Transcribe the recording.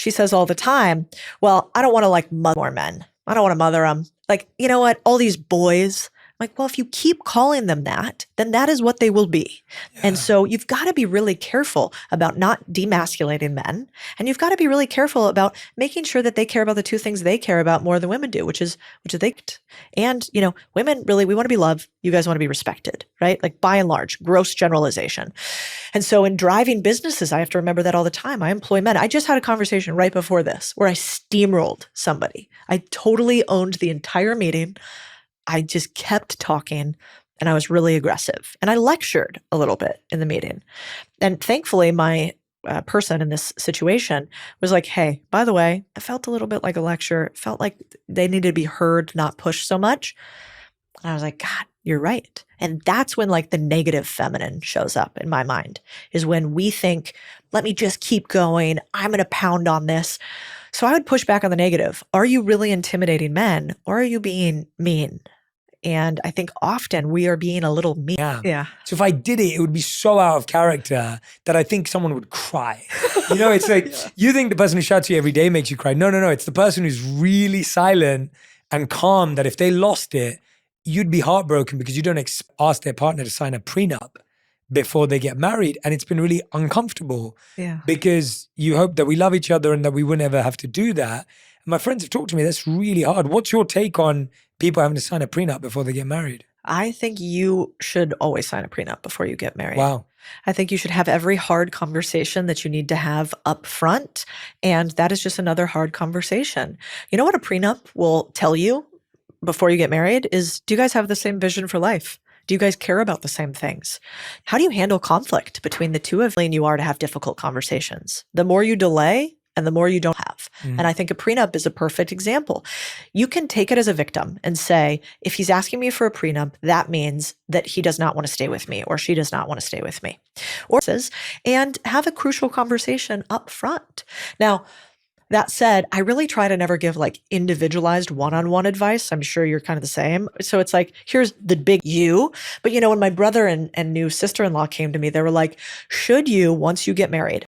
she says all the time, well, I don't want to like mother more men. I don't want to mother them. Like, you know what? All these boys. I'm like, well, if you keep calling them that, then that is what they will be. Yeah. And so you've got to be really careful about not demasculating men. And you've got to be really careful about making sure that they care about the two things they care about more than women do, which is they. And, you know, women really, we want to be loved. You guys want to be respected, right? Like by and large, gross generalization. And so in driving businesses, I have to remember that all the time. I employ men. I just had a conversation right before this where I steamrolled somebody. I totally owned the entire meeting. I just kept talking and I was really aggressive. And I lectured a little bit in the meeting. And thankfully, my person in this situation was like, hey, by the way, it felt a little bit like a lecture. It felt like they needed to be heard, not pushed so much. And I was like, God, you're right. And that's when like the negative feminine shows up in my mind, is when we think, let me just keep going. I'm going to pound on this. So I would push back on the negative. Are you really intimidating men or are you being mean? And I think often we are being a little mean. Yeah. So if I did it, it would be so out of character that I think someone would cry. You know, it's like, you think the person who shouts at you every day makes you cry. No. It's the person who's really silent and calm that if they lost it, you'd be heartbroken because you don't ask their partner to sign a prenup before they get married. And it's been really uncomfortable because you hope that we love each other and that we wouldn't ever have to do that. And my friends have talked to me, that's really hard. What's your take on people having to sign a prenup before they get married? I think you should always sign a prenup before you get married. Wow. I think you should have every hard conversation that you need to have up front. And that is just another hard conversation. You know what a prenup will tell you before you get married is, do you guys have the same vision for life? Do you guys care about the same things? How do you handle conflict between the two of you? You are to have difficult conversations. The more you delay, and the more you don't have. And I think a prenup is a perfect example. You can take it as a victim and say, if he's asking me for a prenup, that means that he does not want to stay with me or she does not want to stay with me. And have a crucial conversation up front. Now, that said, I really try to never give like individualized one-on-one advice. I'm sure you're kind of the same. So it's like, here's the big you. But you know, when my brother and new sister-in-law came to me, they were like, should you, once you get married,